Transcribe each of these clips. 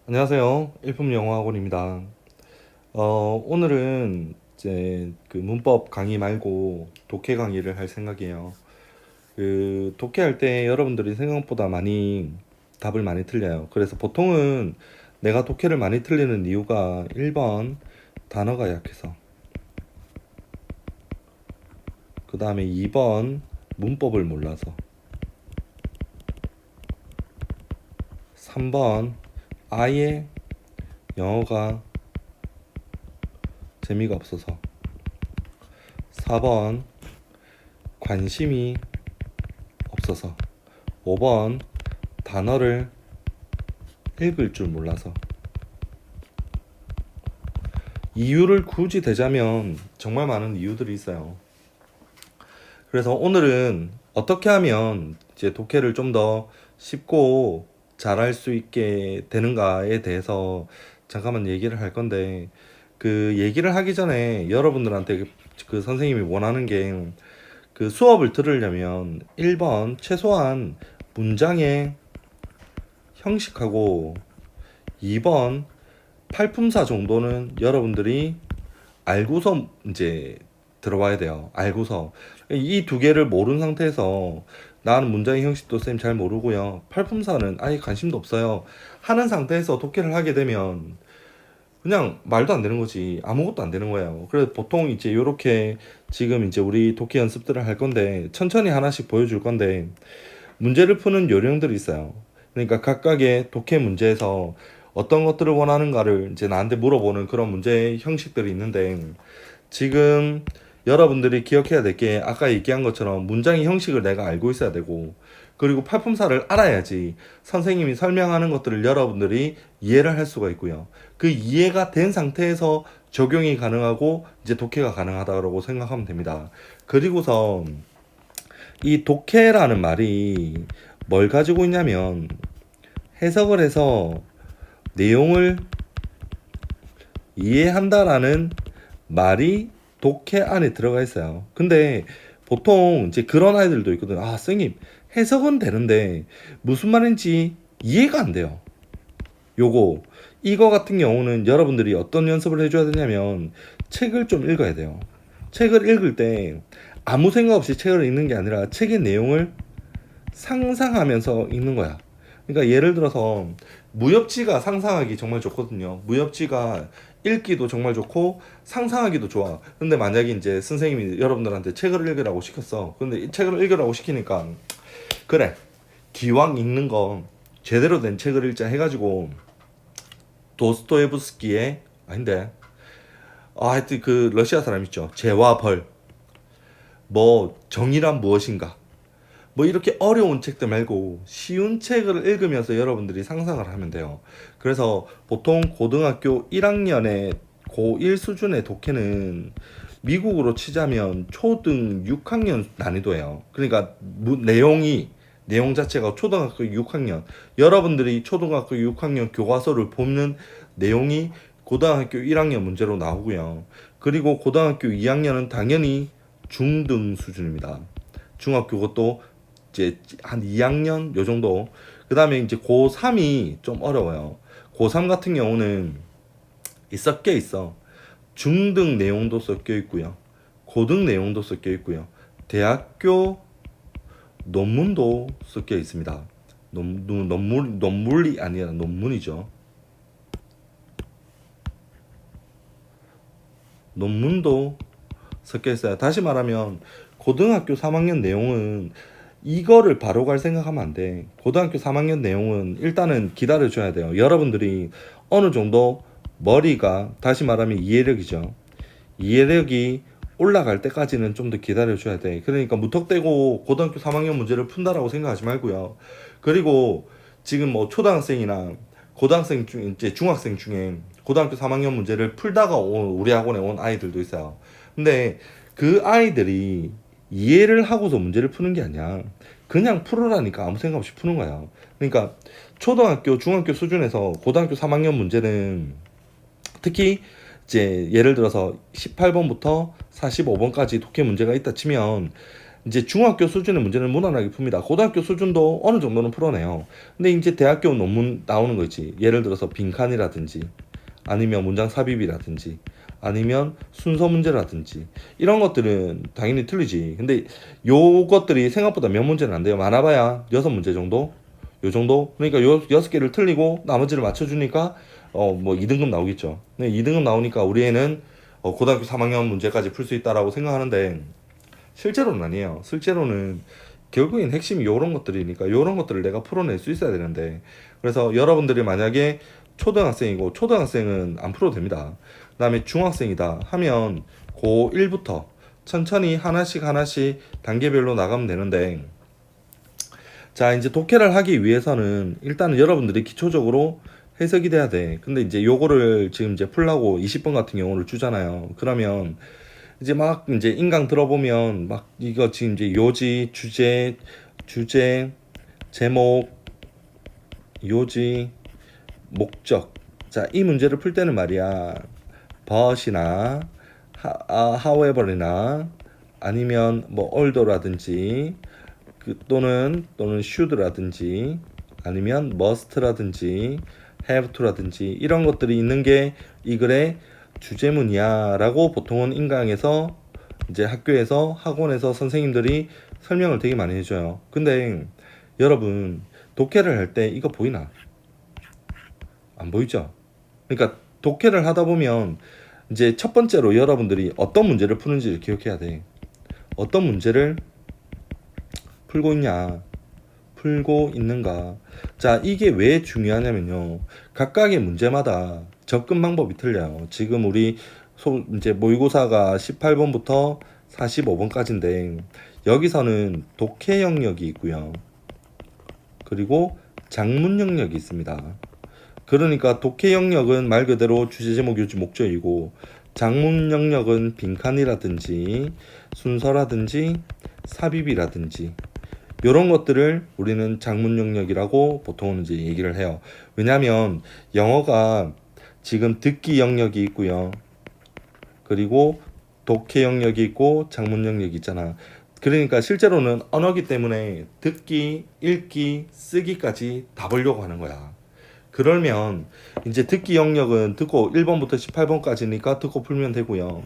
안녕하세요. 일품영어학원입니다. 오늘은 이제 그 문법 강의 말고 독해 강의를 할 생각이에요. 그 독해할 때 여러분들이 생각보다 많이 답을 많이 틀려요. 그래서 보통은 내가 독해를 많이 틀리는 이유가 1번 단어가 약해서, 그 다음에 2번 문법을 몰라서, 3번 아예 영어가 재미가 없어서, 4번 관심이 없어서, 5번 단어를 읽을 줄 몰라서. 이유를 굳이 대자면 정말 많은 이유들이 있어요. 그래서 오늘은 어떻게 하면 이제 독해를 좀 더 쉽고 잘할 수 있게 되는가에 대해서 잠깐만 얘기를 할 건데, 그 얘기를 하기 전에 여러분들한테 그 선생님이 원하는 게, 그 수업을 들으려면 1번 최소한 문장의 형식하고 2번 팔품사 정도는 여러분들이 알고서 이제 들어와야 돼요. 알고서. 이 두 개를 모르는 상태에서 나는 문장의 형식도 쌤 잘 모르고요, 팔품사는 아예 관심도 없어요 하는 상태에서 독해를 하게 되면 그냥 말도 안 되는 거지. 아무것도 안 되는 거예요. 그래서 보통 이제 요렇게 지금 이제 우리 독해 연습들을 할 건데, 천천히 하나씩 보여줄 건데, 문제를 푸는 요령들이 있어요. 그러니까 각각의 독해 문제에서 어떤 것들을 원하는가를 이제 나한테 물어보는 그런 문제 형식들이 있는데, 지금 여러분들이 기억해야 될 게 아까 얘기한 것처럼 문장의 형식을 내가 알고 있어야 되고, 그리고 팔품사를 알아야지 선생님이 설명하는 것들을 여러분들이 이해를 할 수가 있고요. 그 이해가 된 상태에서 적용이 가능하고 이제 독해가 가능하다고 생각하면 됩니다. 그리고서 이 독해라는 말이 뭘 가지고 있냐면, 해석을 해서 내용을 이해한다라는 말이 독해 안에 들어가 있어요. 근데 보통 이제 그런 아이들도 있거든. 아, 선생님, 해석은 되는데 무슨 말인지 이해가 안 돼요. 이거 같은 경우는 여러분들이 어떤 연습을 해줘야 되냐면, 책을 좀 읽어야 돼요. 책을 읽을 때 아무 생각 없이 책을 읽는 게 아니라 책의 내용을 상상하면서 읽는 거야. 그러니까 예를 들어서 무협지가 상상하기 정말 좋거든요. 무협지가 읽기도 정말 좋고 상상하기도 좋아. 근데 만약에 이제 선생님이 여러분들한테 책을 읽으라고 시켰어. 근데 이 책을 읽으라고 시키니까, 그래, 기왕 읽는 거 제대로 된 책을 읽자 해가지고 도스토예브스키의, 아닌데, 하여튼 그 러시아 사람 있죠. 죄와 벌, 뭐 정의란 무엇인가, 뭐 이렇게 어려운 책들 말고 쉬운 책을 읽으면서 여러분들이 상상을 하면 돼요. 그래서 보통 고등학교 1학년의 고1 수준의 독해는 미국으로 치자면 초등 6학년 난이도예요. 그러니까 내용 자체가 초등학교 6학년, 여러분들이 초등학교 6학년 교과서를 보는 내용이 고등학교 1학년 문제로 나오고요. 그리고 고등학교 2학년은 당연히 중등 수준입니다. 중학교 그것도 이제 한 2학년 요 정도. 그 다음에 이제 고3이 좀 어려워요. 고3 같은 경우는 섞여 있어. 중등 내용도 섞여 있고요, 고등 내용도 섞여 있고요, 대학교 논문도 섞여 있습니다. 논문이 아니라 논문이죠. 논문도 섞여 있어요. 다시 말하면 고등학교 3학년 내용은 이거를 바로 갈 생각하면 안 돼. 고등학교 3학년 내용은 일단은 기다려줘야 돼요. 여러분들이 어느 정도 머리가, 다시 말하면 이해력이죠, 이해력이 올라갈 때까지는 좀 더 기다려줘야 돼. 그러니까 무턱대고 고등학교 3학년 문제를 푼다라고 생각하지 말고요. 그리고 지금 뭐 초등학생이나 고등학생 중, 이제 중학생 중에 고등학교 3학년 문제를 풀다가 우리 학원에 온 아이들도 있어요. 근데 그 아이들이 이해를 하고서 문제를 푸는 게 아니야. 그냥 풀으라니까 아무 생각 없이 푸는 거야. 그러니까 초등학교, 중학교 수준에서 고등학교 3학년 문제는, 특히 이제 예를 들어서 18번부터 45번까지 독해 문제가 있다 치면 이제 중학교 수준의 문제는 무난하게 풉니다. 고등학교 수준도 어느 정도는 풀어내요. 근데 이제 대학교 논문 나오는 거 있지. 예를 들어서 빈칸이라든지 아니면 문장 삽입이라든지 아니면 순서 문제라든지 이런 것들은 당연히 틀리지. 근데 요것들이 생각보다 몇 문제는 안 돼요. 많아봐야 6문제 정도? 요 정도? 그러니까 요 6개를 틀리고 나머지를 맞춰주니까 뭐 2등급 나오겠죠. 근데 2등급 나오니까 우리 애는 고등학교 3학년 문제까지 풀 수 있다라고 생각하는데 실제로는 아니에요. 실제로는 결국엔 핵심이 이런 것들이니까 이런 것들을 내가 풀어낼 수 있어야 되는데 그래서 여러분들이 만약에 초등학생이고 초등학생은 안 풀어도 됩니다. 그 다음에 중학생이다 하면 고1부터 천천히 하나씩 하나씩 단계별로 나가면 되는데 자 이제 독해를 하기 위해서는 일단은 여러분들이 기초적으로 해석이 돼야 돼. 근데 이제 요거를 지금 이제 풀라고 20번 같은 경우를 주잖아요. 그러면 이제 막 이제 인강 들어보면 막 이거 지금 이제 요지, 주제, 제목, 요지, 목적. 자, 이 문제를 풀 때는 말이야. but이나 however이나 아니면 뭐 altho라든지 또는 should라든지 아니면 must라든지 have to라든지 이런 것들이 있는 게 이 글의 주제문이야 라고 보통은 인강에서 이제 학교에서 학원에서 선생님들이 설명을 되게 많이 해줘요. 근데 여러분 독해를 할 때 이거 보이나? 안 보이죠? 그러니까 독해를 하다 보면 이제 첫 번째로 여러분들이 어떤 문제를 푸는지를 기억해야 돼. 어떤 문제를 풀고 있냐? 풀고 있는가? 자, 이게 왜 중요하냐면요. 각각의 문제마다 접근 방법이 틀려요. 지금 우리 이제 모의고사가 18번부터 45번까지인데 여기서는 독해 영역이 있고요. 그리고 작문 영역이 있습니다. 그러니까 독해 영역은 말 그대로 주제, 제목, 요지, 목적이고 작문 영역은 빈칸이라든지 순서라든지 삽입이라든지 이런 것들을 우리는 작문 영역이라고 보통은 이제 얘기를 해요. 왜냐하면 영어가 지금 듣기 영역이 있고요. 그리고 독해 영역이 있고 작문 영역이 있잖아. 그러니까 실제로는 언어기 때문에 듣기, 읽기, 쓰기까지 다 보려고 하는 거야. 그러면 이제 듣기 영역은 듣고 1번부터 18번까지니까 듣고 풀면 되고요.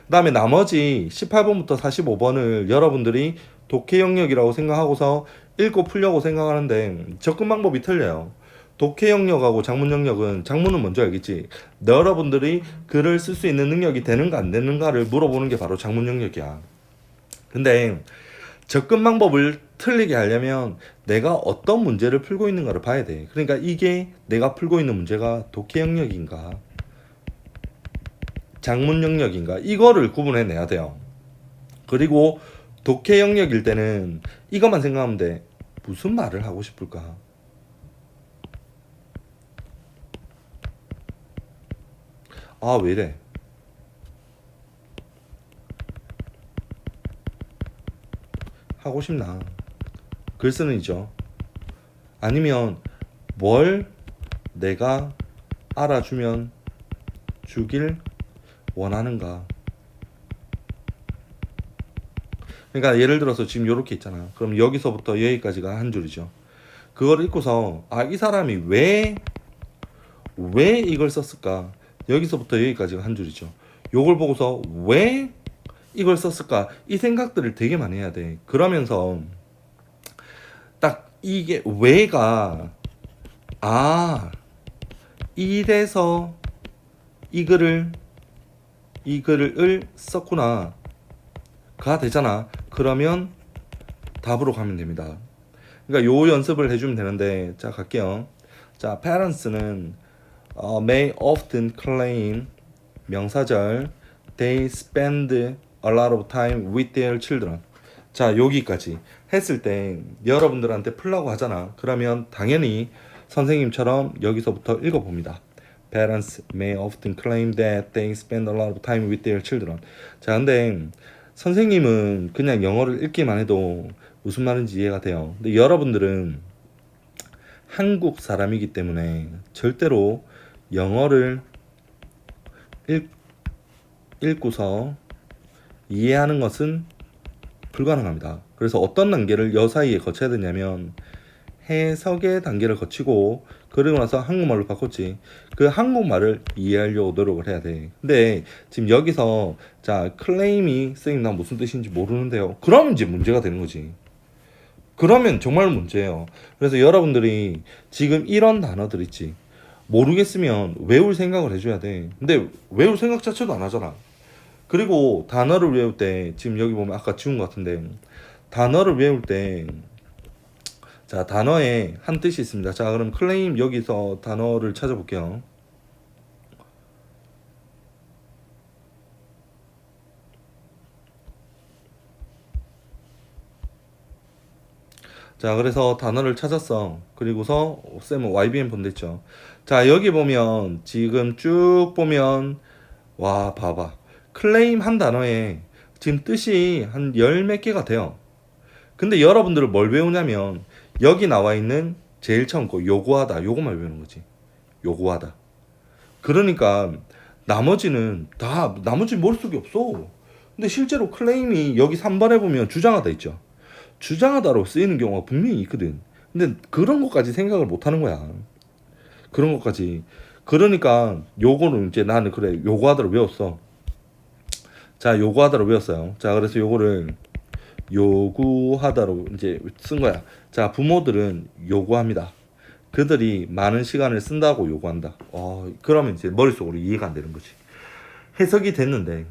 그 다음에 나머지 18번부터 45번을 여러분들이 독해 영역이라고 생각하고서 읽고 풀려고 생각하는데 접근 방법이 틀려요. 독해 영역하고 작문 영역은 작문은 먼저 알겠지. 여러분들이 글을 쓸 수 있는 능력이 되는가 안 되는가를 물어보는 게 바로 작문 영역이야. 근데 접근 방법을 틀리게 하려면 내가 어떤 문제를 풀고 있는가를 봐야 돼. 그러니까 이게 내가 풀고 있는 문제가 독해 영역인가 작문 영역인가 이거를 구분해내야 돼요. 그리고 독해 영역일 때는 이것만 생각하면 돼. 무슨 말을 하고 싶을까? 아, 왜 이래? 하고 싶나? 글 쓰는 이죠. 아니면 뭘 내가 알아주면 주길 원하는가? 그러니까 예를 들어서 지금 이렇게 있잖아. 그럼 여기서부터 여기까지가 한 줄이죠. 그걸 읽고서 아, 이 사람이 왜 이걸 썼을까? 여기서부터 여기까지가 한 줄이죠. 요걸 보고서 왜 이걸 썼을까? 이 생각들을 되게 많이 해야 돼. 그러면서 딱 이게 왜가 아, 이래서 이 글을 썼구나. 가 되잖아. 그러면 답으로 가면 됩니다. 그러니까 요 연습을 해주면 되는데 자 갈게요. 자 parents는 may often claim 명사절 they spend a lot of time with their children. 자 여기까지 했을 때 여러분들한테 풀라고 하잖아. 그러면 당연히 선생님처럼 여기서부터 읽어봅니다. Parents may often claim that they spend a lot of time with their children. 자 근데 선생님은 그냥 영어를 읽기만 해도 무슨 말인지 이해가 돼요. 근데 여러분들은 한국 사람이기 때문에 절대로 영어를 읽고서 이해하는 것은 불가능합니다. 그래서 어떤 단계를 여 사이에 거쳐야 되냐면 해석의 단계를 거치고 그리고 나서 한국말로 바꿨지. 그 한국말을 이해하려고 노력을 해야 돼. 근데 지금 여기서 자 클레임이 선생님 나 무슨 뜻인지 모르는데요. 그러면 이제 문제가 되는 거지. 그러면 정말 문제예요. 그래서 여러분들이 지금 이런 단어들 있지. 모르겠으면 외울 생각을 해줘야 돼. 근데 외울 생각 자체도 안 하잖아. 그리고 단어를 외울 때 지금 여기 보면 아까 지운 것 같은데 단어를 외울 때 자, 단어에 한 뜻이 있습니다. 자, 그럼 클레임 여기서 단어를 찾아볼게요. 자, 그래서 단어를 찾았어. 그리고서 쌤은 YBM 본댔죠. 자, 여기 보면 지금 쭉 보면 와, 봐봐. 클레임 한 단어에 지금 뜻이 한 열 몇 개가 돼요. 근데 여러분들은 뭘 배우냐면 여기 나와 있는 제일 처음 거 요구하다 요거만 외우는 거지. 요구하다. 그러니까 나머지는 다 나머지 머릿속에 없어. 근데 실제로 클레임이 여기 3번에 보면 주장하다 있죠. 주장하다로 쓰이는 경우가 분명히 있거든. 근데 그런 것까지 생각을 못 하는 거야. 그런 것까지. 그러니까 요거는 이제 나는 그래 요구하다로 외웠어. 자 요구하다로 외웠어요. 자 그래서 요거를 요구하다로 이제 쓴 거야. 자 부모들은 요구합니다. 그들이 많은 시간을 쓴다고 요구한다. 그러면 이제 머릿속으로 이해가 안 되는 거지. 해석이 됐는데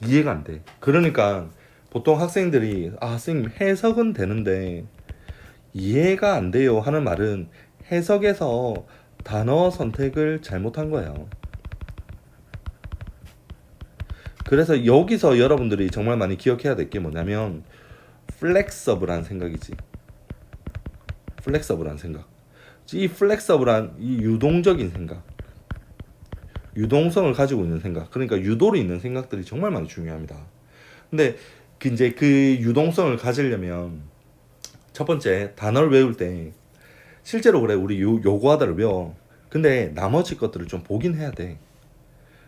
이해가 안 돼. 그러니까 보통 학생들이 선생님 해석은 되는데 이해가 안 돼요 하는 말은 해석에서 단어 선택을 잘못한 거예요. 그래서 여기서 여러분들이 정말 많이 기억해야 될 게 뭐냐면 플렉서블한 생각이지. 플렉서블한 생각. 이 플렉서블한 이 유동적인 생각. 유동성을 가지고 있는 생각. 그러니까 유도리 있는 생각들이 정말 많이 중요합니다. 근데 이제 그 유동성을 가지려면 첫 번째 단어를 외울 때 실제로 그래 우리 요구하다를 외워. 근데 나머지 것들을 좀 보긴 해야 돼.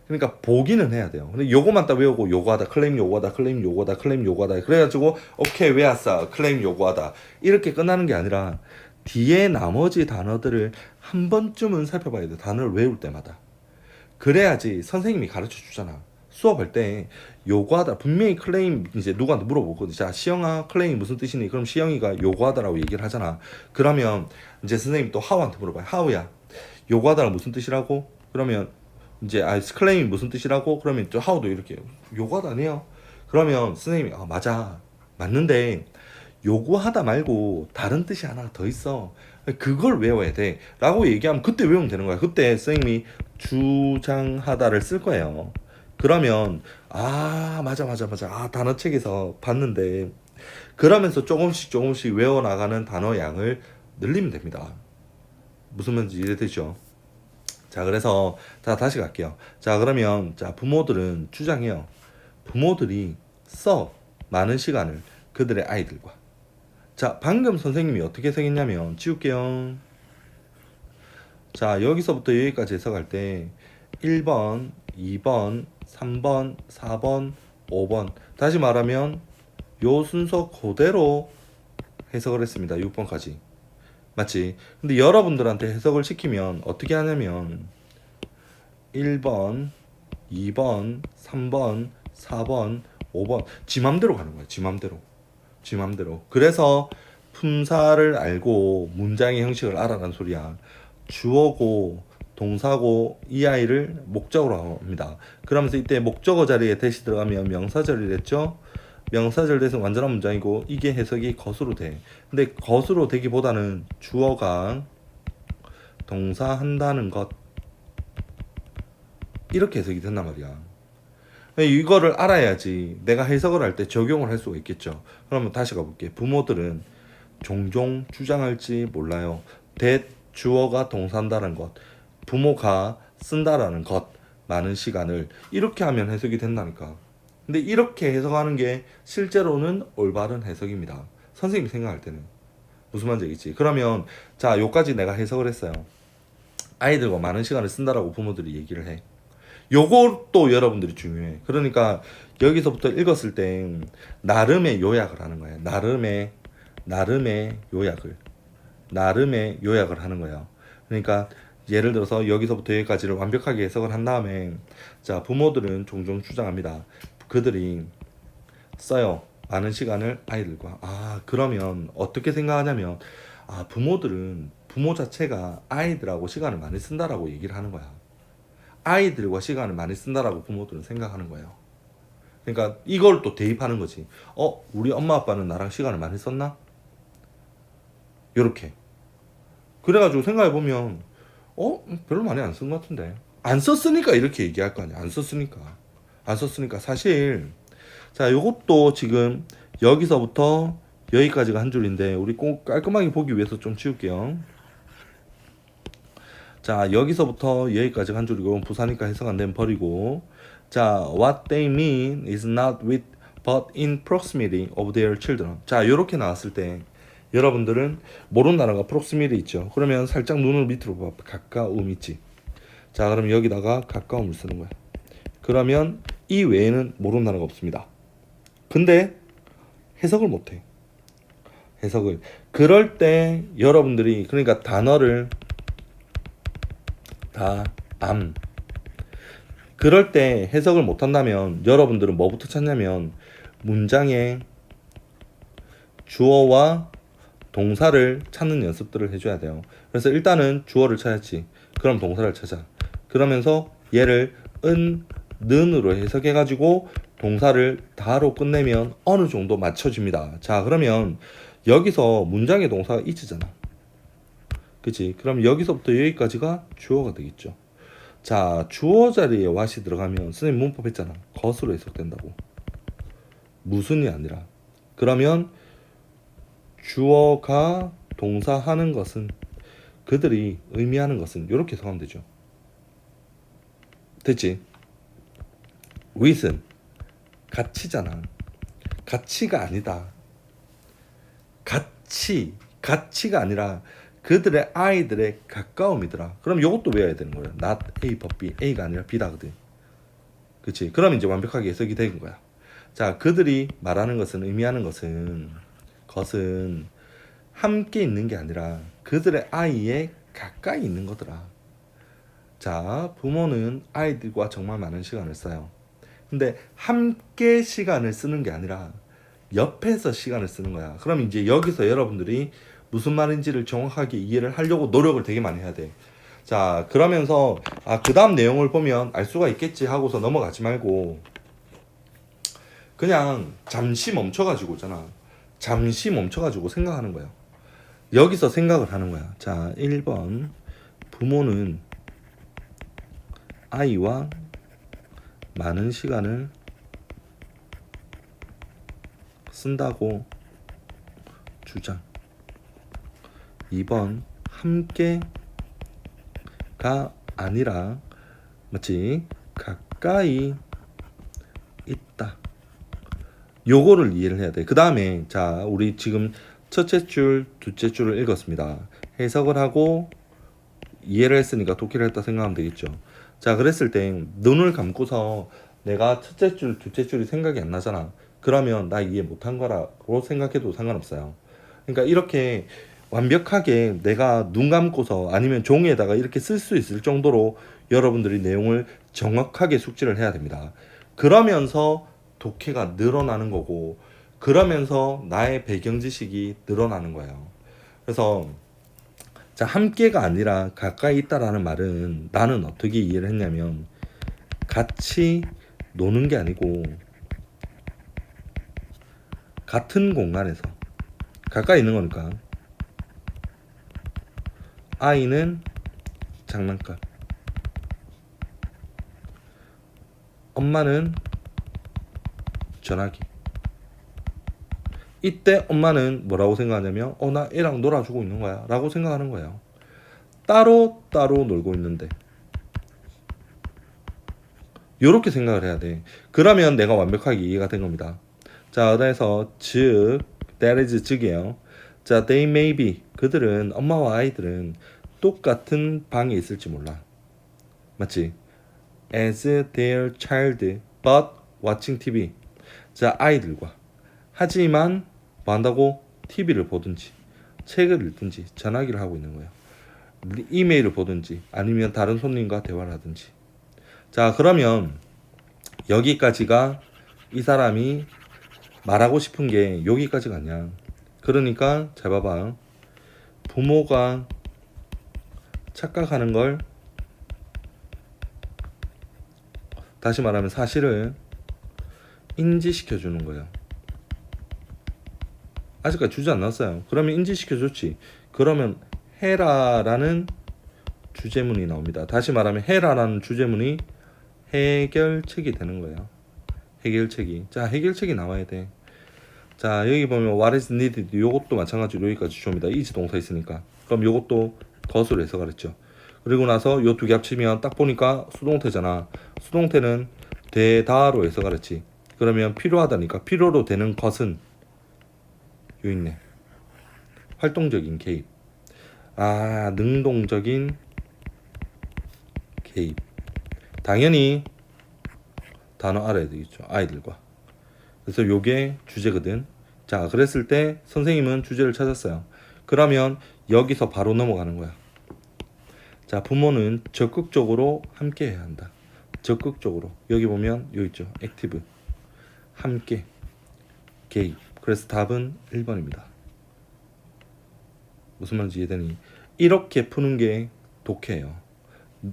그러니까 보기는 해야 돼요. 근데 요거만 딱 외우고 요구하다, 클레임 요구하다, 클레임 요구하다, 클레임 요구하다. 그래가지고 오케이 외웠어, 클레임 요구하다 이렇게 끝나는 게 아니라 뒤에 나머지 단어들을 한 번쯤은 살펴봐야 돼. 단어를 외울 때마다. 그래야지 선생님이 가르쳐 주잖아. 수업할 때 요구하다 분명히 클레임 이제 누구한테 물어보거든. 자 시영아 클레임 무슨 뜻이니? 그럼 시영이가 요구하다라고 얘기를 하잖아. 그러면 이제 선생님 또 하우한테 물어봐요. 하우야 요구하다가 무슨 뜻이라고? 그러면 이제 클레임이 무슨 뜻이라고? 그러면 또 하우도 이렇게 요구하다 아니에요? 그러면 선생님이 맞아 맞는데 요구하다 말고 다른 뜻이 하나 더 있어. 그걸 외워야 돼. 라고 얘기하면 그때 외우면 되는 거야. 그때 선생님이 주장하다를 쓸 거예요. 그러면 맞아 단어책에서 봤는데 그러면서 조금씩 외워나가는 단어 양을 늘리면 됩니다. 무슨 말인지 이해되죠? 자 그래서 다시 갈게요. 자 그러면 자 부모들은 주장해요. 부모들이 써 많은 시간을 그들의 아이들과. 자 방금 선생님이 어떻게 해석했냐면 지울게요. 자 여기서부터 여기까지 해석할 때 1번 2번 3번 4번 5번 다시 말하면 요 순서 그대로 해석을 했습니다. 6번까지 맞지? 근데 여러분들한테 해석을 시키면 어떻게 하냐면 1번 2번 3번 4번 5번 지 맘대로 가는 거야. 지 맘대로. 그래서 품사를 알고 문장의 형식을 알아란 소리야. 주어고 동사고 이 아이를 목적으로 합니다. 그러면서 이때 목적어 자리에 대시 들어가면 명사절이 됐죠. 명사절 대신 완전한 문장이고 이게 해석이 것으로 돼. 근데 것으로 되기보다는 주어가 동사 한다는 것 이렇게 해석이 된단 말이야. 이거를 알아야지 내가 해석을 할 때 적용을 할 수가 있겠죠. 그러면 다시 가볼게. 부모들은 종종 주장할지 몰라요. 주어가 동사한다는 것, 부모가 쓴다라는 것, 많은 시간을 이렇게 하면 해석이 된다니까. 근데 이렇게 해석하는 게 실제로는 올바른 해석입니다. 선생님이 생각할 때는. 무슨 말인지 알겠지? 그러면 자 요까지 내가 해석을 했어요. 아이들과 많은 시간을 쓴다라고 부모들이 얘기를 해. 요것도 여러분들이 중요해. 그러니까 여기서부터 읽었을 때 나름의 요약을 하는 거예요. 나름의 요약을 하는 거예요. 그러니까 예를 들어서 여기서부터 여기까지를 완벽하게 해석을 한 다음에 자, 부모들은 종종 주장합니다. 그들이 써요. 많은 시간을 아이들과. 그러면 어떻게 생각하냐면 부모들은 부모 자체가 아이들하고 시간을 많이 쓴다라고 얘기를 하는 거야. 아이들과 시간을 많이 쓴다라고 부모들은 생각하는 거예요. 그러니까 이걸 또 대입하는 거지. 우리 엄마 아빠는 나랑 시간을 많이 썼나? 요렇게. 그래가지고 생각해보면 별로 많이 안 쓴 것 같은데. 안 썼으니까 이렇게 얘기할 거 아니야. 안 썼으니까 사실 자, 요것도 지금 여기서부터 여기까지가 한 줄인데 우리 꼭 깔끔하게 보기 위해서 좀 지울게요. 자, 여기서부터 여기까지가 한 줄이고 부사니까 해석 안 되면 버리고. 자, what they mean is not with but in proximity of their children. 자, 요렇게 나왔을 때 여러분들은 모르는 단어가 proximity 있죠. 그러면 살짝 눈을 밑으로 봐. 가까움 있지. 자, 그럼 여기다가 가까움을 쓰는 거야. 그러면 이 외에는 모르는 단어가 없습니다. 근데 해석을 못해. 그럴 때 여러분들이 그러니까 단어를 그럴 때 해석을 못한다면 여러분들은 뭐부터 찾냐면 문장의 주어와 동사를 찾는 연습들을 해줘야 돼요. 그래서 일단은 주어를 찾았지. 그럼 동사를 찾아. 그러면서 얘를 는으로 해석해가지고 동사를 다로 끝내면 어느 정도 맞춰집니다. 자, 그러면 여기서 문장의 동사가 있잖아. 그치? 그럼 여기서부터 여기까지가 주어가 되겠죠. 자, 주어 자리에 what이 들어가면 선생님 문법 했잖아. 것으로 해석된다고. 무슨이 아니라. 그러면 주어가 동사하는 것은 그들이 의미하는 것은 이렇게 해석하면 되죠. 됐지? with은 가치잖아. 가치가 아니다. 가치가 아니라 그들의 아이들의 가까움이더라. 그럼 이것도 외워야 되는 거야. not A but B. A가 아니라 B다거든. 그치? 그럼 이제 완벽하게 해석이 되는 거야. 자, 그들이 말하는 것은 의미하는 것은 함께 있는 게 아니라 그들의 아이에 가까이 있는 거더라. 자, 부모는 아이들과 정말 많은 시간을 써요. 근데 함께 시간을 쓰는 게 아니라 옆에서 시간을 쓰는 거야. 그럼 이제 여기서 여러분들이 무슨 말인지를 정확하게 이해를 하려고 노력을 되게 많이 해야 돼. 자, 그러면서 그 다음 내용을 보면 알 수가 있겠지 하고서 넘어가지 말고 그냥 잠시 멈춰가지고 생각하는 거야. 여기서 생각을 하는 거야. 자, 1번 부모는 아이와 많은 시간을 쓴다고 주장. 2번 함께가 아니라 맞지? 가까이 있다. 요거를 이해를 해야 돼. 그 다음에 자, 우리 지금 첫째 줄, 둘째 줄을 읽었습니다. 해석을 하고 이해를 했으니까 독해를 했다 생각하면 되겠죠. 자, 그랬을 때 눈을 감고서 내가 첫째 줄, 둘째 줄이 생각이 안 나잖아. 그러면 나 이해 못한 거라고 생각해도 상관없어요. 그러니까 이렇게 완벽하게 내가 눈 감고서 아니면 종이에다가 이렇게 쓸 수 있을 정도로 여러분들이 내용을 정확하게 숙지를 해야 됩니다. 그러면서 독해가 늘어나는 거고, 그러면서 나의 배경 지식이 늘어나는 거예요. 그래서 자, 함께가 아니라 가까이 있다라는 말은 나는 어떻게 이해를 했냐면 같이 노는 게 아니고 같은 공간에서 가까이 있는 거니까 아이는 장난감, 엄마는 전화기. 이때 엄마는 뭐라고 생각하냐면 나 애랑 놀아주고 있는 거야 라고 생각하는 거예요. 따로 놀고 있는데 요렇게 생각을 해야 돼. 그러면 내가 완벽하게 이해가 된 겁니다. 자, 그래서 즉 that is 즉이에요. 자, they may be 그들은 엄마와 아이들은 똑같은 방에 있을지 몰라. 맞지? as their child but watching TV. 자, 아이들과. 하지만 뭐 한다고? TV를 보든지 책을 읽든지 전화기를 하고 있는 거예요. 이메일을 보든지 아니면 다른 손님과 대화를 하든지. 자, 그러면 여기까지가 이 사람이 말하고 싶은 게 여기까지가 아니야. 그러니까 잘 봐봐. 부모가 착각하는 걸, 다시 말하면 사실을 인지시켜 주는 거예요. 아직까지 주지 않았어요. 그러면 인지시켜 줬지. 그러면 해라라는 주제문이 나옵니다. 다시 말하면 해라라는 주제문이 해결책이 되는 거예요. 해결책이. 자, 해결책이 나와야 돼. 자, 여기 보면 what is needed, 요것도 마찬가지로 여기까지 줍니다. is 동사 있으니까. 그럼 요것도 것으로 해석하랬죠. 그리고 나서 요 두 개 합치면 딱 보니까 수동태잖아. 수동태는 되다로 해석하랬지. 그러면 필요하다니까. 필요로 되는 것은 요 있네. 활동적인 개입. 아, 능동적인 개입. 당연히 단어 알아야 되겠죠. 아이들과. 그래서 요게 주제거든. 자, 그랬을 때 선생님은 주제를 찾았어요. 그러면 여기서 바로 넘어가는 거야. 자, 부모는 적극적으로 함께 해야 한다. 적극적으로. 여기 보면 요 있죠. 액티브. 함께. 개입. 그래서 답은 1번입니다. 무슨 말인지 이해되니? 이렇게 푸는 게 독해예요.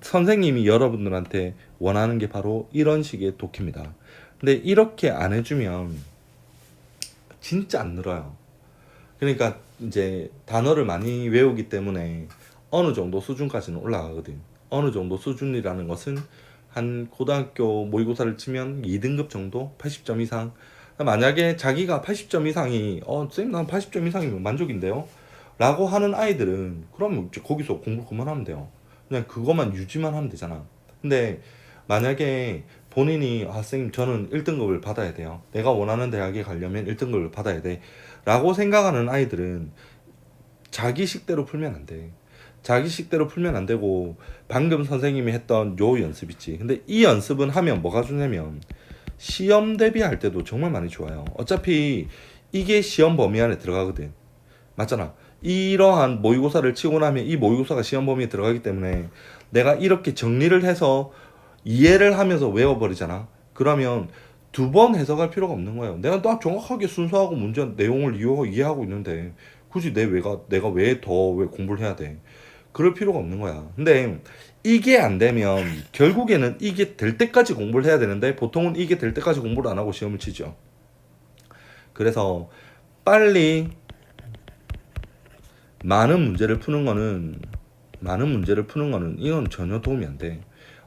선생님이 여러분들한테 원하는 게 바로 이런 식의 독해입니다. 근데 이렇게 안 해주면 진짜 안 늘어요. 그러니까 이제 단어를 많이 외우기 때문에 어느 정도 수준까지는 올라가거든. 어느 정도 수준이라는 것은 한 고등학교 모의고사를 치면 2등급 정도? 80점 이상? 만약에 자기가 80점 이상이 선생님 난 80점 이상이면 만족인데요? 라고 하는 아이들은 그러면 이제 거기서 공부 그만하면 돼요. 그냥 그것만 유지만 하면 되잖아. 근데 만약에 본인이 선생님 저는 1등급을 받아야 돼요. 내가 원하는 대학에 가려면 1등급을 받아야 돼. 라고 생각하는 아이들은 자기 식대로 풀면 안 돼. 자기 식대로 풀면 안 되고 방금 선생님이 했던 요 연습 있지. 근데 이 연습은 하면 뭐가 좋냐면 시험 대비할 때도 정말 많이 좋아요. 어차피 이게 시험 범위 안에 들어가거든. 맞잖아. 이러한 모의고사를 치고 나면 이 모의고사가 시험 범위에 들어가기 때문에 내가 이렇게 정리를 해서 이해를 하면서 외워버리잖아. 그러면 두 번 해석할 필요가 없는 거예요. 내가 딱 정확하게 순서하고 문제 내용을 이해하고 있는데 굳이 내가 왜 공부를 해야 돼? 그럴 필요가 없는 거야. 근데 이게 안 되면 결국에는 이게 될 때까지 공부를 해야 되는데 보통은 이게 될 때까지 공부를 안 하고 시험을 치죠. 그래서 빨리 많은 문제를 푸는 거는 이건 전혀 도움이 안 돼.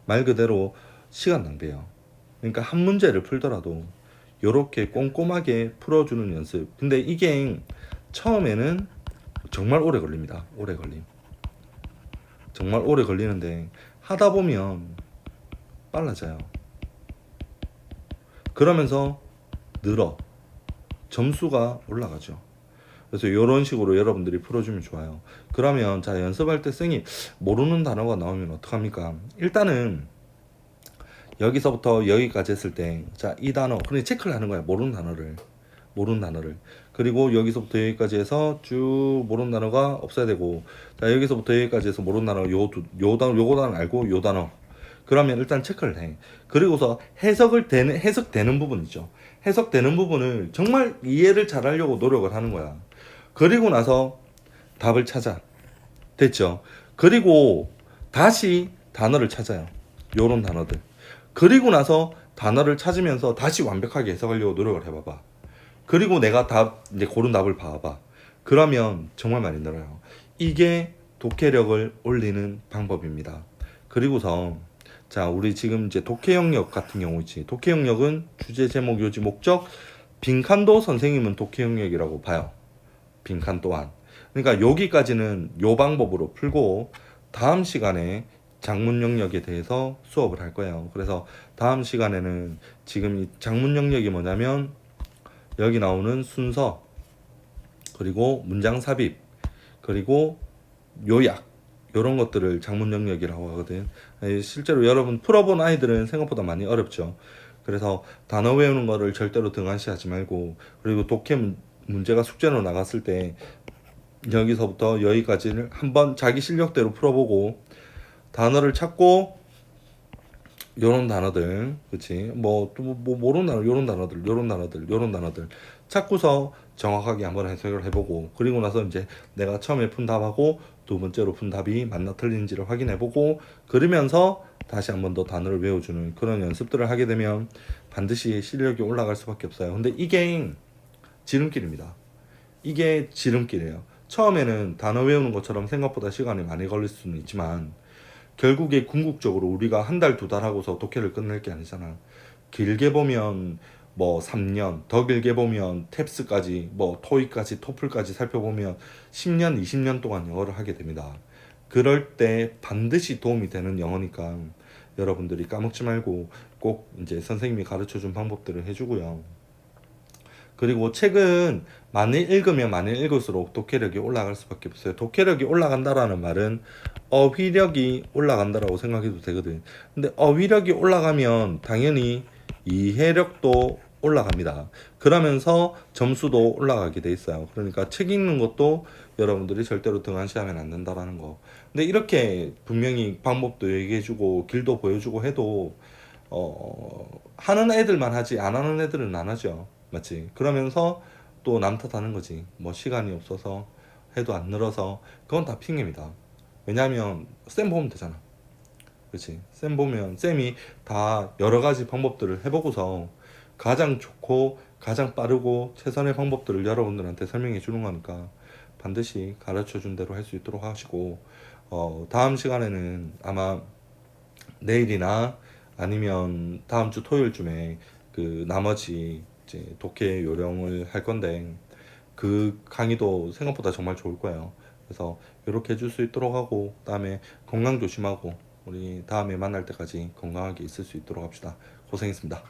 말 그대로 시간 낭비예요. 그러니까 한 문제를 풀더라도 요렇게 꼼꼼하게 풀어주는 연습. 근데 이게 처음에는 정말 오래 걸립니다. 정말 오래 걸리는데 하다 보면 빨라져요. 그러면서 늘어. 점수가 올라가죠. 그래서 이런 식으로 여러분들이 풀어주면 좋아요. 그러면 자, 연습할 때 쌤이 모르는 단어가 나오면 어떡합니까? 일단은 여기서부터 여기까지 했을 때 자, 이 단어 그냥 체크를 하는 거야. 모르는 단어를. 그리고 여기서부터 여기까지 해서 쭉 모르는 단어가 없어야 되고, 자, 여기서부터 여기까지 해서 모르는 단어 요거 단어 알고 요 단어. 그러면 일단 체크를 해. 그리고서 해석되는 부분이죠. 해석되는 부분을 정말 이해를 잘하려고 노력을 하는 거야. 그리고 나서 답을 찾아. 됐죠? 그리고 다시 단어를 찾아요. 요런 단어들. 그리고 나서 단어를 찾으면서 다시 완벽하게 해석하려고 노력을 해봐봐. 그리고 내가 이제 고른 답을 봐봐. 그러면 정말 많이 늘어요. 이게 독해력을 올리는 방법입니다. 그리고서 자, 우리 지금 이제 독해 영역 같은 경우 있지. 독해 영역은 주제, 제목, 요지, 목적, 빈칸도 선생님은 독해 영역이라고 봐요. 빈칸 또한. 그러니까 여기까지는 요 방법으로 풀고 다음 시간에 장문 영역에 대해서 수업을 할 거예요. 그래서 다음 시간에는 지금 이 장문 영역이 뭐냐면 여기 나오는 순서, 그리고 문장 삽입, 그리고 요약, 이런 것들을 작문 영역이라고 하거든. 실제로 여러분 풀어본 아이들은 생각보다 많이 어렵죠. 그래서 단어 외우는 거를 절대로 등한시하지 말고, 그리고 독해 문제가 숙제로 나갔을 때 여기서부터 여기까지를 한번 자기 실력대로 풀어보고 단어를 찾고 요런 단어들, 그치? 뭐, 또, 뭐, 모르는 단어, 요런 단어들 찾고서 정확하게 한번 해석을 해보고, 그리고 나서 이제 내가 처음에 푼 답하고 두 번째로 푼 답이 맞나 틀린지를 확인해보고, 그러면서 다시 한번 더 단어를 외워주는 그런 연습들을 하게 되면 반드시 실력이 올라갈 수밖에 없어요. 근데 이게 지름길입니다. 이게 지름길이에요. 처음에는 단어 외우는 것처럼 생각보다 시간이 많이 걸릴 수는 있지만, 결국에 궁극적으로 우리가 한 달, 두 달 하고서 독해를 끝낼 게 아니잖아. 길게 보면 뭐 3년, 더 길게 보면 탭스까지, 뭐 토익까지, 토플까지 살펴보면 10년, 20년 동안 영어를 하게 됩니다. 그럴 때 반드시 도움이 되는 영어니까 여러분들이 까먹지 말고 꼭 이제 선생님이 가르쳐 준 방법들을 해주고요. 그리고 책은 많이 읽으면 많이 읽을수록 독해력이 올라갈 수밖에 없어요. 독해력이 올라간다라는 말은 어휘력이 올라간다라고 생각해도 되거든. 근데 어휘력이 올라가면 당연히 이해력도 올라갑니다. 그러면서 점수도 올라가게 돼 있어요. 그러니까 책 읽는 것도 여러분들이 절대로 등한시하면 안 된다라는 거. 근데 이렇게 분명히 방법도 얘기해주고 길도 보여주고 해도 하는 애들만 하지 안 하는 애들은 안 하죠. 맞지? 그러면서 또 남 탓하는 거지. 뭐 시간이 없어서 해도 안 늘어서 그건 다 핑계입니다. 왜냐하면 쌤 보면 되잖아. 그렇지? 쌤 보면 쌤이 다 여러 가지 방법들을 해보고서 가장 좋고 가장 빠르고 최선의 방법들을 여러분들한테 설명해 주는 거니까 반드시 가르쳐 준 대로 할 수 있도록 하시고, 다음 시간에는 아마 내일이나 아니면 다음 주 토요일쯤에 그 나머지 이제 독해 요령을 할 건데 그 강의도 생각보다 정말 좋을 거예요. 그래서 이렇게 해줄 수 있도록 하고, 그다음에 건강 조심하고 우리 다음에 만날 때까지 건강하게 있을 수 있도록 합시다. 고생했습니다.